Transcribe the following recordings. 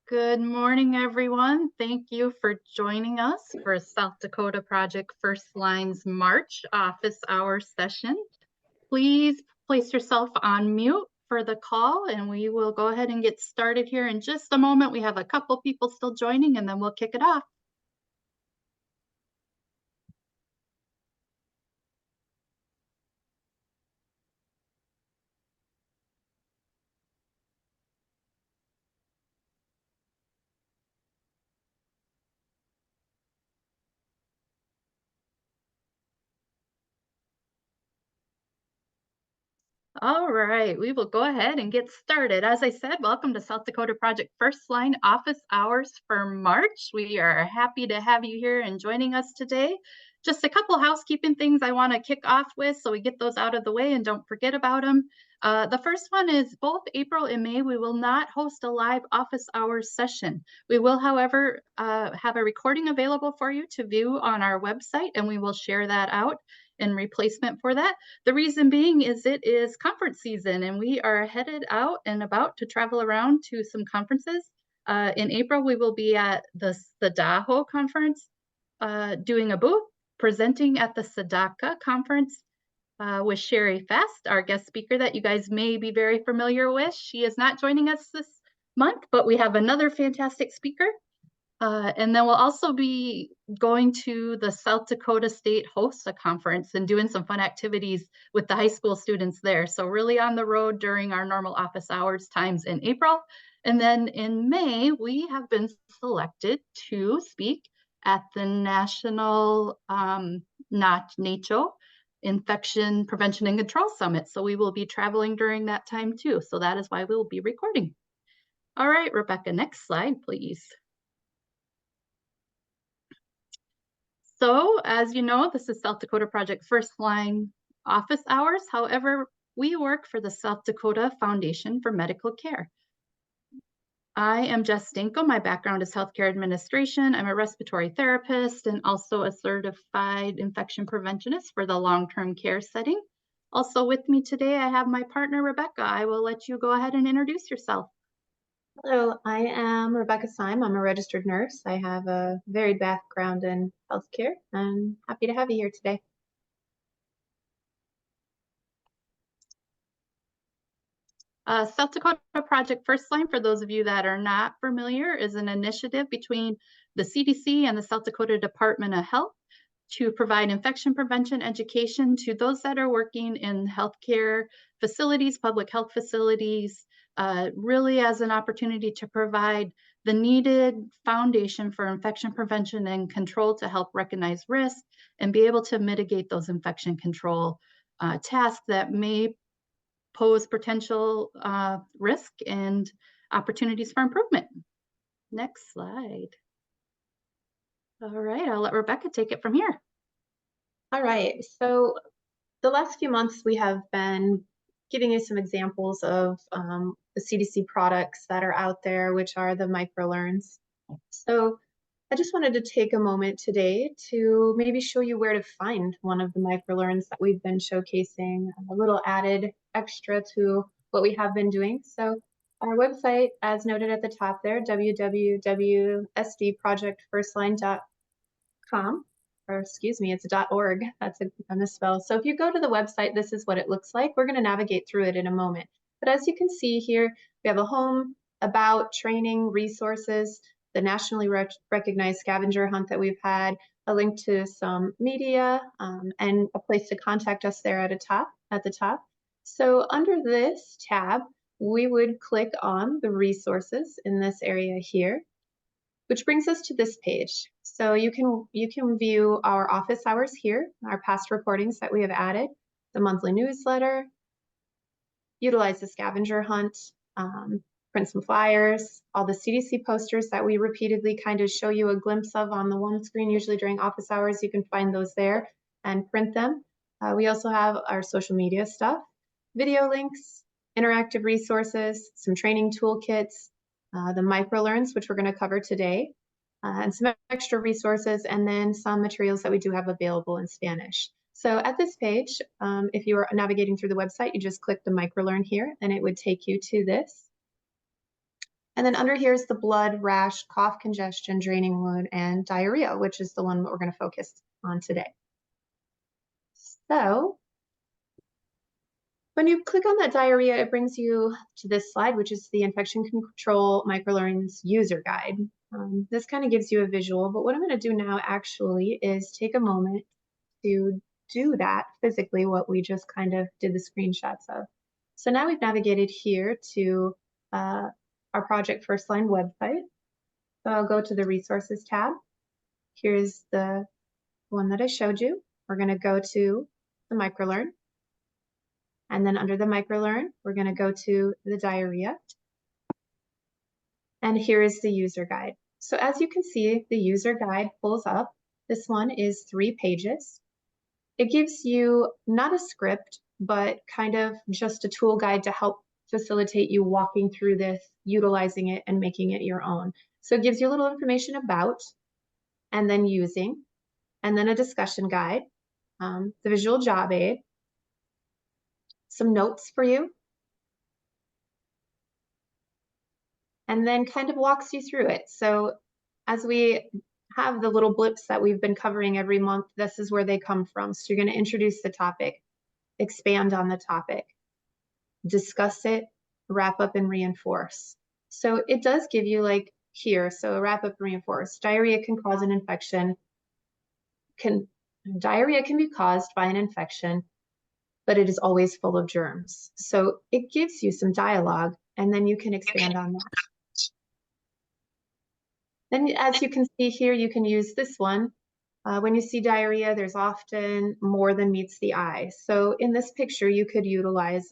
Good morning, everyone. Thank you for joining us for South Dakota Project First Line's March office hour session. Please place yourself on mute for the call, and we will go ahead and get started here in just a moment. We have a couple people still joining, and then we'll kick it off. All right, we will go ahead and get started. As I said, welcome to South Dakota Project First Line office hours for March. We are happy to have you here and joining us today. Just a couple housekeeping things I want to kick off with so we get those out of the way and don't forget about them. The first one is both April and May, we will not host a live office hours session. We will, however, have a recording available for you to view on our website, and we will share that out in replacement for that. The reason being is it is conference season and we are headed out and about to travel around to some conferences. In April, we will be at the Sadaho conference, doing a booth, presenting at the Sadaka conference with Sherry Fast, our guest speaker that you guys may be very familiar with. She is not joining us this month, but we have another fantastic speaker. And then we'll also be going to the South Dakota State HOSA conference and doing some fun activities with the high school students there. So really on the road during our normal office hours times in April. And then in May, we have been selected to speak at the National NACHO Infection Prevention and Control Summit. So we will be traveling during that time too. So that is why we will be recording. All right, Rebecca, next slide, please. So as you know, this is South Dakota Project First Line office hours. However, we work for the South Dakota Foundation for Medical Care. I am Jess Stanko. My background is healthcare administration. I'm a respiratory therapist and also a certified infection preventionist for the long-term care setting. Also with me today, I have my partner, Rebecca. I will let you go ahead and introduce yourself. Hello, I am Rebecca Syme. I'm a registered nurse. I have a varied background in healthcare. I'm happy to have you here today. South Dakota Project First Line, for those of you that are not familiar, is an initiative between the CDC and the South Dakota Department of Health to provide infection prevention education to those that are working in healthcare facilities, public health facilities, really as an opportunity to provide the needed foundation for infection prevention and control to help recognize risk and be able to mitigate those infection control tasks that may pose potential risk and opportunities for improvement. Next slide. All right, I'll let Rebecca take it from here. All right, so the last few months we have been giving you some examples of the CDC products that are out there, which are the microlearns. So I just wanted to take a moment today to maybe show you where to find one of the microlearns that we've been showcasing, a little added extra to what we have been doing. So our website, as noted at the top there, www.sdprojectfirstline.com, or excuse me, it's .org. That's a misspell. So if you go to the website, this is what it looks like. We're going to navigate through it in a moment. But as you can see here, we have a home, about, training, resources, the nationally recognized scavenger hunt that we've had, a link to some media, and a place to contact us there at the top. So under this tab, we would click on the resources in this area here, which brings us to this page. So you can view our office hours here, our past recordings that we have added, the monthly newsletter, utilize the scavenger hunt, print some flyers, all the CDC posters that we repeatedly kind of show you a glimpse of on the one screen, usually during office hours. You can find those there and print them. We also have our social media stuff, video links, interactive resources, some training toolkits, the microlearns, which we're going to cover today, and some extra resources, and then some materials that we do have available in Spanish. So at this page, if you are navigating through the website, you just click the microlearn here, and it would take you to this. And then under here is the blood, rash, cough, congestion, draining wound, and diarrhea, which is the one that we're going to focus on today. So when you click on that diarrhea, it brings you to this slide, which is the Infection Control Microlearns User Guide. This kind of gives you a visual, but what I'm going to do now actually is take a moment to do that physically, what we just kind of did the screenshots of. So now we've navigated here to our Project First Line website. So I'll go to the Resources tab. Here's the one that I showed you. We're going to go to the Microlearn. And then under the Microlearn, we're going to go to the diarrhea. And here is the user guide. So as you can see, the user guide pulls up. This one is 3 pages. It gives you not a script, but kind of just a tool guide to help facilitate you walking through this, utilizing it, and making it your own. So it gives you a little information about, and then using, and then a discussion guide, the visual job aid, some notes for you, and then kind of walks you through it. So as we have the little blips that we've been covering every month, this is where they come from. So you're going to introduce the topic, expand on the topic, discuss it, wrap up and reinforce. So it does give you like here, so wrap up and reinforce. Diarrhea can cause an infection. Diarrhea can be caused by an infection, but it is always full of germs. So it gives you some dialogue, and then you can expand on that. Then as you can see here, you can use this one. When you see diarrhea, there's often more than meets the eye. So in this picture, you could utilize,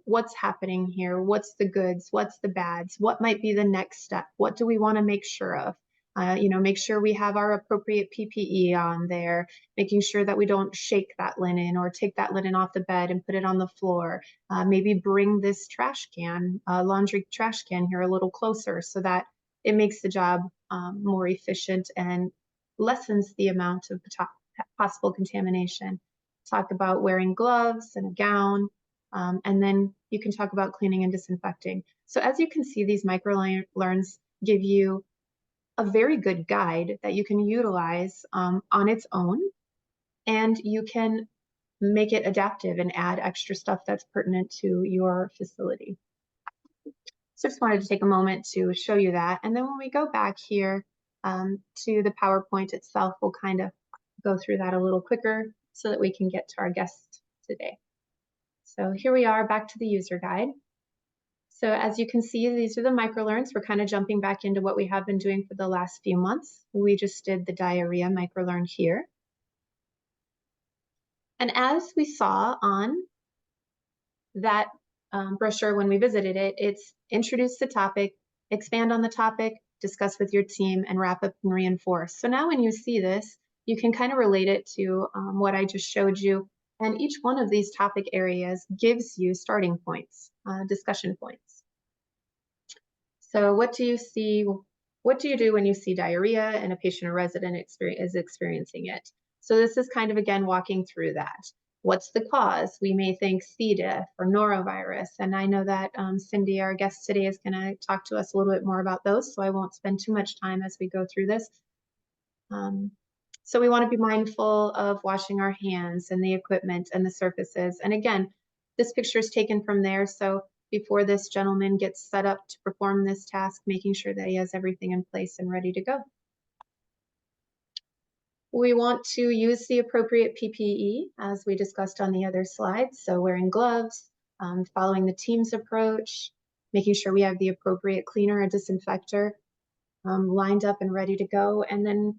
what's happening here? What's the goods? What's the bads? What might be the next step? What do we want to make sure of? Make sure we have our appropriate PPE on there, making sure that we don't shake that linen or take that linen off the bed and put it on the floor. Maybe bring this trash can, laundry trash can here a little closer so that it makes the job more efficient and lessens the amount of possible contamination. Talk about wearing gloves and a gown, and then you can talk about cleaning and disinfecting. So as you can see, these microlearns give you a very good guide that you can utilize on its own, and you can make it adaptive and add extra stuff that's pertinent to your facility. So just wanted to take a moment to show you that. And then when we go back here to the PowerPoint itself, we'll kind of go through that a little quicker so that we can get to our guest today. So here we are back to the user guide. So as you can see, these are the microlearns. We're kind of jumping back into what we have been doing for the last few months. We just did the diarrhea microlearn here. And as we saw on that brochure when we visited it, it's introduce the topic, expand on the topic, discuss with your team, and wrap up and reinforce. So now when you see this, you can kind of relate it to what I just showed you. And each one of these topic areas gives you starting points, discussion points. So what do you see? What do you do when you see diarrhea and a patient or resident is experiencing it? So this is kind of, again, walking through that. What's the cause? We may think C. diff or norovirus. And I know that Cindy, our guest today, is going to talk to us a little bit more about those. So I won't spend too much time as we go through this. So we want to be mindful of washing our hands and the equipment and the surfaces. And again, this picture is taken from there. So before this gentleman gets set up to perform this task, making sure that he has everything in place and ready to go. We want to use the appropriate PPE as we discussed on the other slides. So wearing gloves, following the team's approach, making sure we have the appropriate cleaner and disinfector lined up and ready to go. And then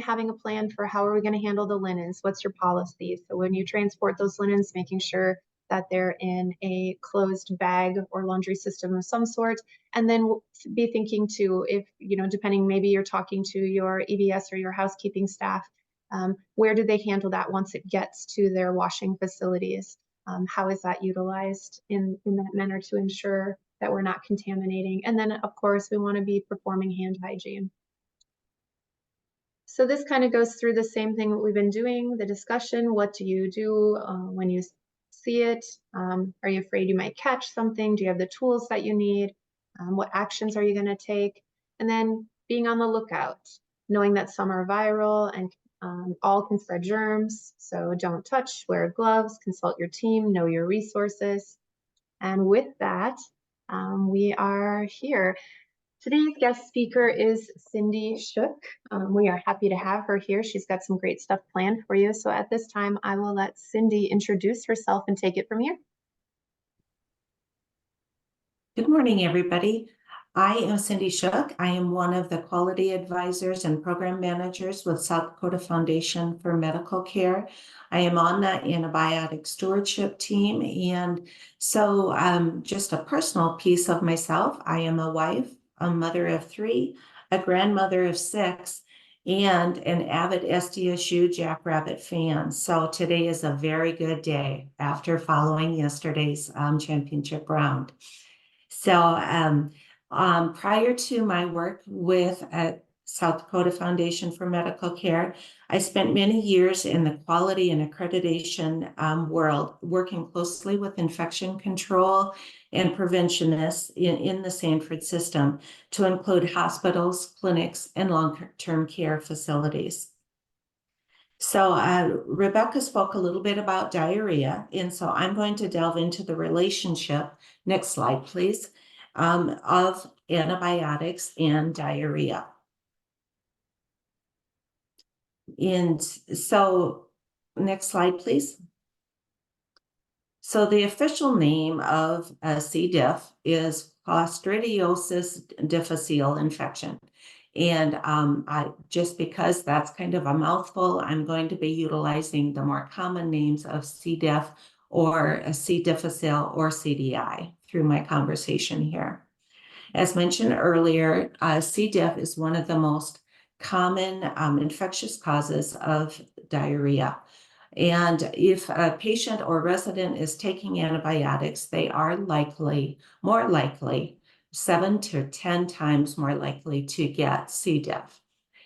having a plan for how are we going to handle the linens? What's your policy? So when you transport those linens, making sure that they're in a closed bag or laundry system of some sort. And then be thinking too, if, depending, maybe you're talking to your EVS or your housekeeping staff, where do they handle that once it gets to their washing facilities? How is that utilized in that manner to ensure that we're not contaminating? And then, of course, we want to be performing hand hygiene. So this kind of goes through the same thing that we've been doing, the discussion. What do you do when you see it? Are you afraid you might catch something? Do you have the tools that you need? What actions are you going to take? And then being on the lookout, knowing that some are viral and all can spread germs. So don't touch, wear gloves, consult your team, know your resources. And with that, we are here. Today's guest speaker is Cindy Shook. We are happy to have her here. She's got some great stuff planned for you. So at this time, I will let Cindy introduce herself and take it from here. Good morning, everybody. I am Cindy Shook. I am one of the quality advisors and program managers with South Dakota Foundation for Medical Care. I am on that antibiotic stewardship team. And so just a personal piece of myself, I am a wife, a mother of 3, a grandmother of 6, and an avid SDSU Jackrabbit fan. So today is a very good day after following yesterday's championship round. So prior to my work with South Dakota Foundation for Medical Care, I spent many years in the quality and accreditation world, working closely with infection control and preventionists in the Sanford system to include hospitals, clinics, and long-term care facilities. So Rebecca spoke a little bit about diarrhea, and so I'm going to delve into the relationship, next slide please, of antibiotics and diarrhea. And so next slide please. So the official name of C. diff is Clostridiosis difficile infection. And just because that's kind of a mouthful, I'm going to be utilizing the more common names of C. diff or C. difficile or CDI through my conversation here. As mentioned earlier, C. diff is one of the most common infectious causes of diarrhea. And if a patient or resident is taking antibiotics, they are more likely, 7 to 10 times more likely to get C. diff.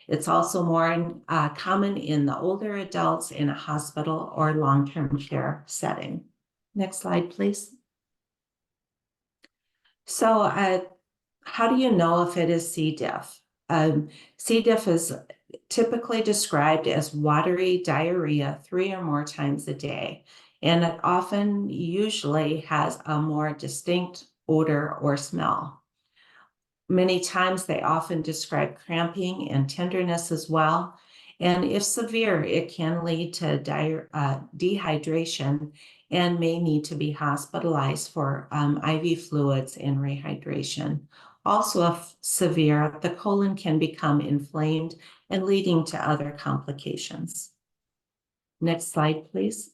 It's also more common in the older adults in a hospital or long-term care setting. Next slide, please. So how do you know if it is C. diff? C. diff is typically described as watery diarrhea 3 or more times a day, and it usually has a more distinct odor or smell. Many times they often describe cramping and tenderness as well, and if severe, it can lead to dehydration and may need to be hospitalized for IV fluids and rehydration. Also, if severe, the colon can become inflamed and leading to other complications. Next slide, please.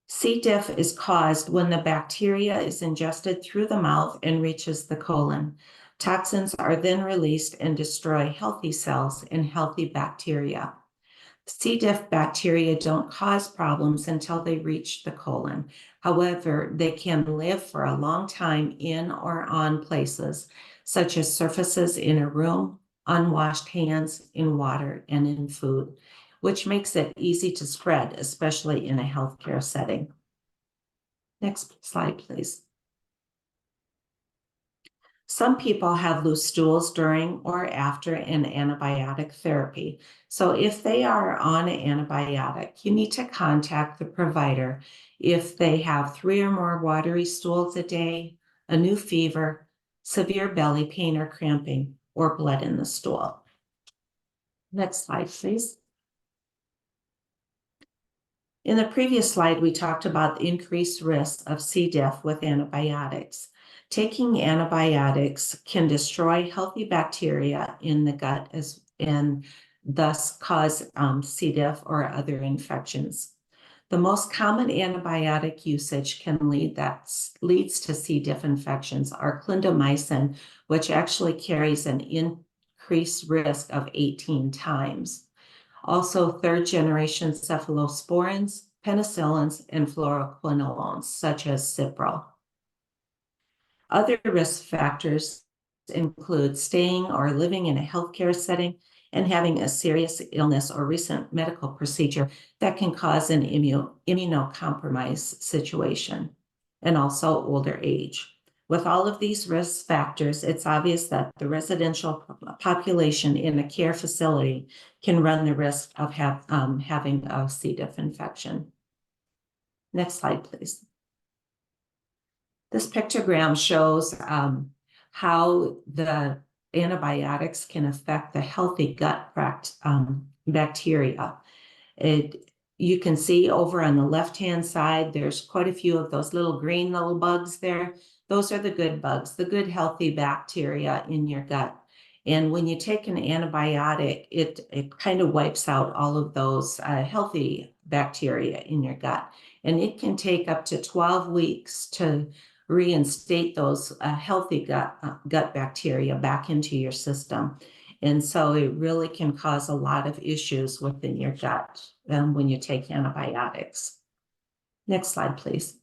C. diff is caused when the bacteria is ingested through the mouth and reaches the colon. Toxins are then released and destroy healthy cells and healthy bacteria. C. diff bacteria don't cause problems until they reach the colon. However, they can live for a long time in or on places, such as surfaces in a room, unwashed hands, in water, and in food, which makes it easy to spread, especially in a healthcare setting. Next slide, please. Some people have loose stools during or after an antibiotic therapy. So if they are on an antibiotic, you need to contact the provider if they have 3 or more watery stools a day, a new fever, severe belly pain or cramping, or blood in the stool. Next slide, please. In the previous slide, we talked about the increased risk of C. diff with antibiotics. Taking antibiotics can destroy healthy bacteria in the gut and thus cause C. diff or other infections. The most common antibiotic usage leads to C. diff infections are clindamycin, which actually carries an increased risk of 18 times. Also, third-generation cephalosporins, penicillins, and fluoroquinolones, such as Cipro. Other risk factors include staying or living in a healthcare setting and having a serious illness or recent medical procedure that can cause an immunocompromised situation, and also older age. With all of these risk factors, it's obvious that the residential population in a care facility can run the risk of having a C. diff infection. Next slide, please. This pictogram shows how the antibiotics can affect the healthy gut bacteria. You can see over on the left-hand side, there's quite a few of those little green little bugs there. Those are the good bugs, the good healthy bacteria in your gut. And when you take an antibiotic, it kind of wipes out all of those healthy bacteria in your gut. And it can take up to 12 weeks to reinstate those healthy gut bacteria back into your system. And so it really can cause a lot of issues within your gut when you take antibiotics. Next slide, please.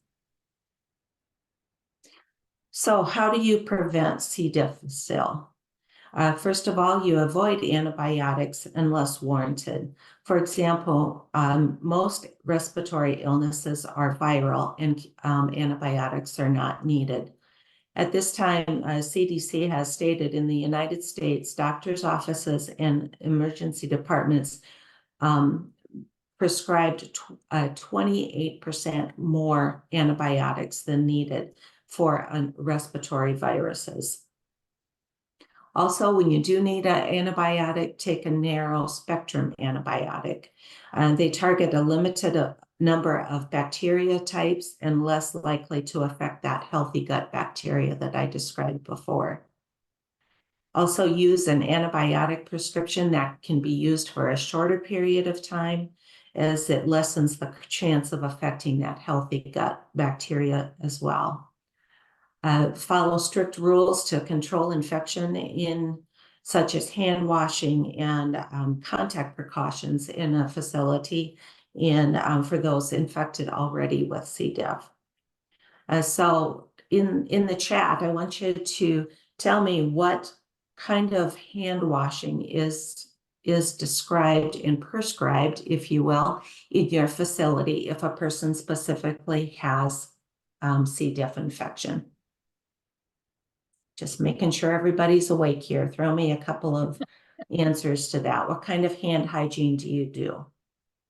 So how do you prevent C. difficile? First of all, you avoid antibiotics unless warranted. For example, most respiratory illnesses are viral and antibiotics are not needed. At this time, CDC has stated in the United States, doctors' offices and emergency departments prescribed 28% more antibiotics than needed for respiratory viruses. Also, when you do need an antibiotic, take a narrow spectrum antibiotic. They target a limited number of bacteria types and less likely to affect that healthy gut bacteria that I described before. Also use an antibiotic prescription that can be used for a shorter period of time, as it lessens the chance of affecting that healthy gut bacteria as well. Follow strict rules to control infection such as hand washing and contact precautions in a facility and for those infected already with C. diff. So in the chat, I want you to tell me what kind of hand washing is described and prescribed, if you will, in your facility if a person specifically has C. diff infection. Just making sure everybody's awake here. Throw me a couple of answers to that. What kind of hand hygiene do you do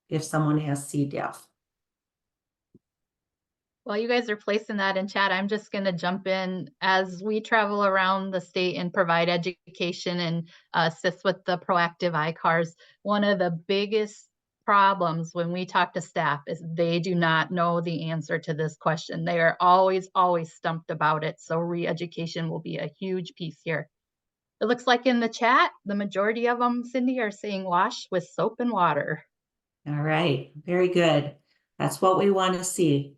if someone has C. diff? While you guys are placing that in chat, I'm just going to jump in. As we travel around the state and provide education and assist with the proactive ICARs, one of the biggest problems when we talk to staff is they do not know the answer to this question. They are always stumped about it. So re-education will be a huge piece here. It looks like in the chat, the majority of them, Cindy, are saying wash with soap and water. All right, very good. That's what we want to see.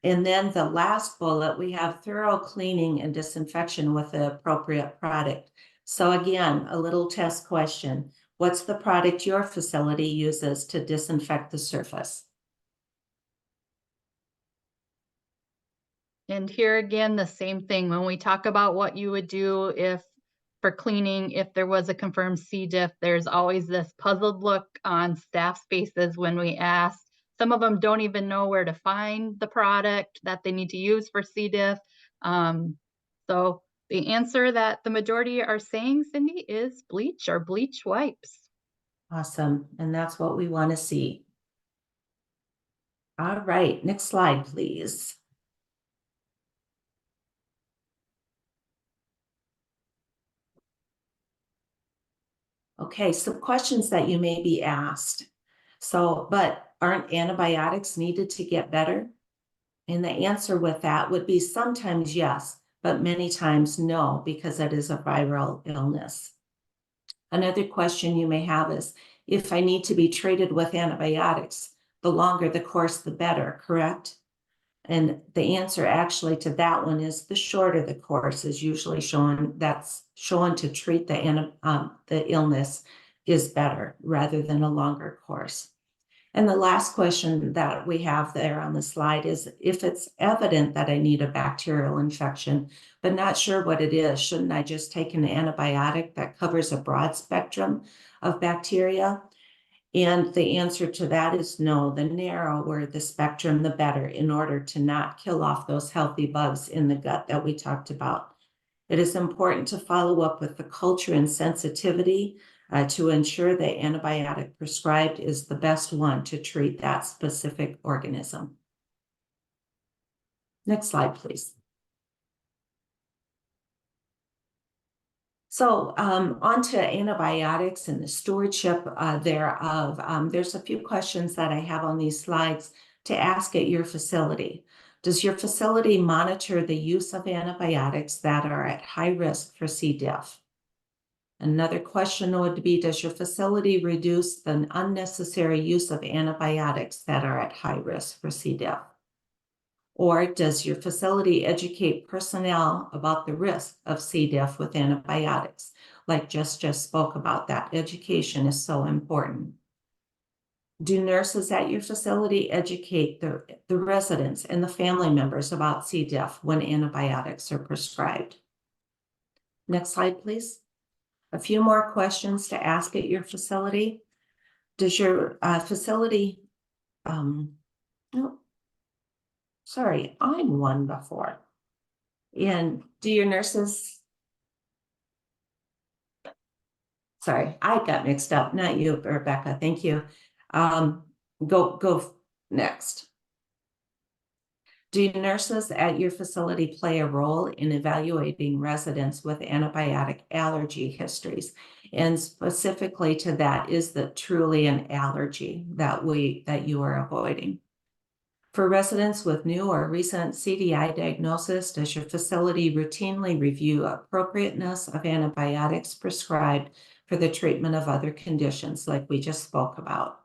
And then the last bullet, we have thorough cleaning and disinfection with the appropriate product. So again, a little test question. What's the product your facility uses to disinfect the surface? And here again, the same thing. When we talk about what you would do for cleaning, if there was a confirmed C. diff, there's always this puzzled look on staff's faces when we ask. Some of them don't even know where to find the product that they need to use for C. diff. So the answer that the majority are saying, Cindy, is bleach or bleach wipes. Awesome. And that's what we want to see. All right, next slide, please. Okay, some questions that you may be asked. So, but aren't antibiotics needed to get better? And the answer with that would be sometimes yes, but many times no, because it is a viral illness. Another question you may have is, if I need to be treated with antibiotics, the longer the course, the better, correct? And the answer actually to that one is the shorter the course is usually shown to treat the illness is better rather than a longer course. And the last question that we have there on the slide is, if it's evident that I need a bacterial infection, but not sure what it is, shouldn't I just take an antibiotic that covers a broad spectrum of bacteria? And the answer to that is no. The narrower the spectrum, the better, in order to not kill off those healthy bugs in the gut that we talked about. It is important to follow up with the culture and sensitivity to ensure the antibiotic prescribed is the best one to treat that specific organism. Next slide, please. So on to antibiotics and the stewardship thereof. There's a few questions that I have on these slides to ask at your facility. Does your facility monitor the use of antibiotics that are at high risk for C. diff? Another question would be, does your facility reduce the unnecessary use of antibiotics that are at high risk for C. diff? Or does your facility educate personnel about the risk of C. diff with antibiotics? Like just spoke about, that education is so important. Do nurses at your facility educate the residents and the family members about C. diff when antibiotics are prescribed? Next slide, please. A few more questions to ask at your facility. Does your facility, sorry, I'm one before. And do your nurses, sorry, I got mixed up, not you, Rebecca, thank you. Go next. Do nurses at your facility play a role in evaluating residents with antibiotic allergy histories? And specifically to that, is that truly an allergy that you are avoiding? For residents with new or recent CDI diagnosis, does your facility routinely review appropriateness of antibiotics prescribed for the treatment of other conditions like we just spoke about?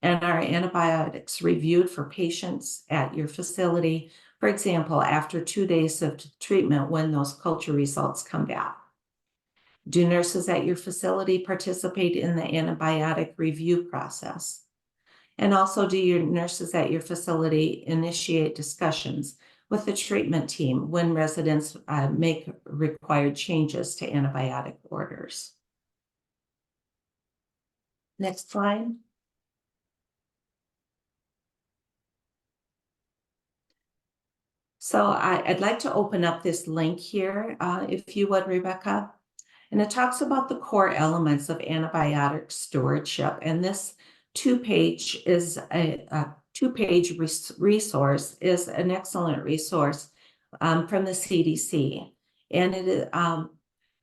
And are antibiotics reviewed for patients at your facility, for example, after 2 days of treatment when those culture results come back? Do nurses at your facility participate in the antibiotic review process? And also, do your nurses at your facility initiate discussions with the treatment team when residents make required changes to antibiotic orders? Next slide. So I'd like to open up this link here, if you would, Rebecca. And it talks about the core elements of antibiotic stewardship. And this two-page is a two-page resource, is an excellent resource from the CDC. And it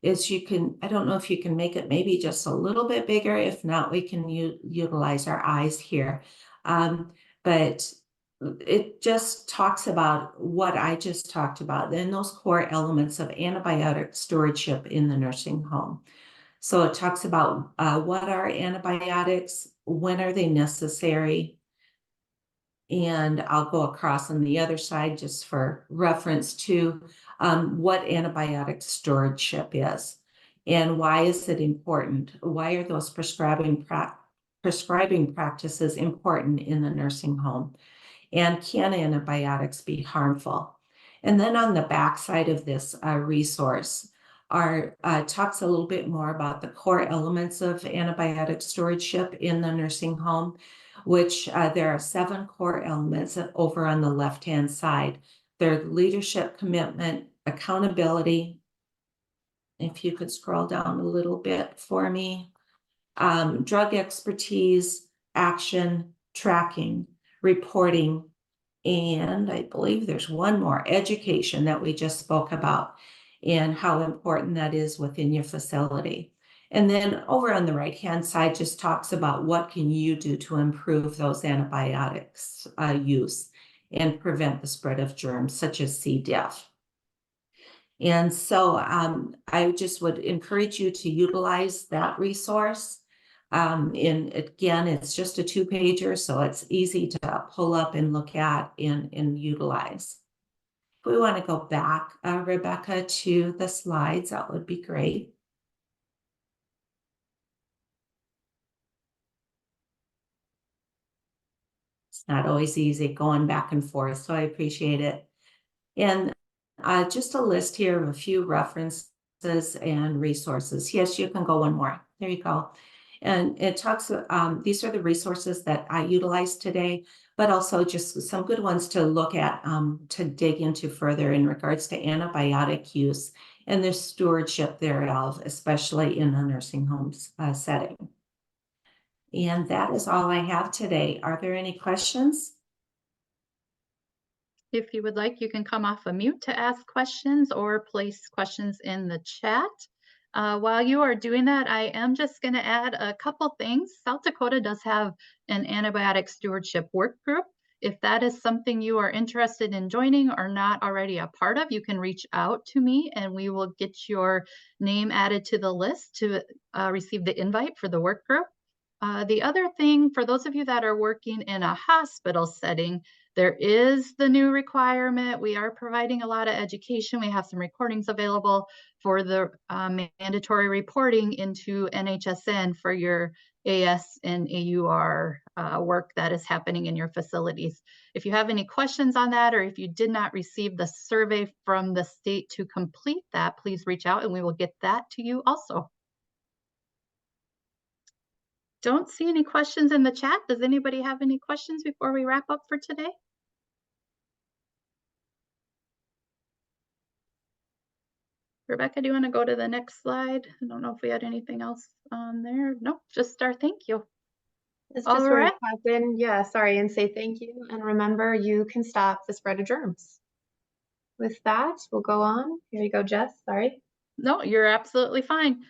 is you can, I don't know if you can make it maybe just a little bit bigger. If not, we can utilize our eyes here. But it just talks about what I just talked about, then those core elements of antibiotic stewardship in the nursing home. So it talks about what are antibiotics, when are they necessary, and I'll go across on the other side just for reference to what antibiotic stewardship is and why is it important? Why are those prescribing practices important in the nursing home? And can antibiotics be harmful? And then on the back side of this resource talks a little bit more about the core elements of antibiotic stewardship in the nursing home, which there are 7 core elements over on the left-hand side. They're leadership, commitment, accountability. If you could scroll down a little bit for me. Drug expertise, action, tracking, reporting, and I believe there's one more, education, that we just spoke about and how important that is within your facility. And then over on the right-hand side just talks about what can you do to improve those antibiotics use and prevent the spread of germs such as C. diff. And so I just would encourage you to utilize that resource. And again, it's just a 2-pager, so it's easy to pull up and look at and utilize. If we want to go back, Rebecca, to the slides, that would be great. It's not always easy going back and forth, so I appreciate it. And just a list here of a few references and resources. Yes, you can go one more. There you go. And it talks, these are the resources that I utilized today, but also just some good ones to look at, to dig into further in regards to antibiotic use and the stewardship thereof, especially in a nursing homes setting. And that is all I have today. Are there any questions? If you would like, you can come off of mute to ask questions or place questions in the chat. While you are doing that, I am just going to add a couple things. South Dakota does have an antibiotic stewardship work group. If that is something you are interested in joining or not already a part of, you can reach out to me and we will get your name added to the list to receive the invite for the work group. The other thing, for those of you that are working in a hospital setting, there is the new requirement. We are providing a lot of education. We have some recordings available for the mandatory reporting into NHSN for your AS and AUR work that is happening in your facilities. If you have any questions on that, or if you did not receive the survey from the state to complete that, please reach out and we will get that to you also. Don't see any questions in the chat. Does anybody have any questions before we wrap up for today? Rebecca, do you want to go to the next slide? I don't know if we had anything else on there. Nope, just our thank you. It's All just where we right. pop in, yeah, sorry, and say thank you. And remember, you can stop the spread of germs. With that, we'll go on. Here you go, Jess, sorry. No, you're absolutely fine.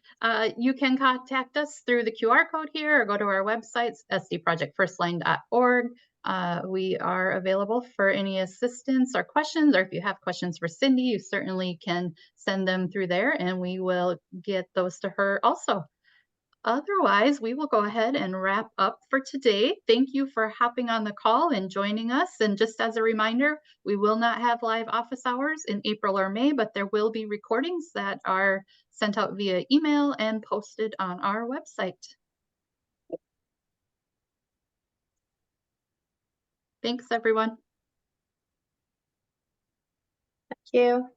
You can contact us through the QR code here or go to our website, sdprojectfirstline.org. We are available for any assistance or questions, or if you have questions for Cindy, you certainly can send them through there and we will get those to her also. Otherwise, we will go ahead and wrap up for today. Thank you for hopping on the call and joining us. And just as a reminder, we will not have live office hours in April or May, but there will be recordings that are sent out via email and posted on our website. Thanks, everyone. Thank you.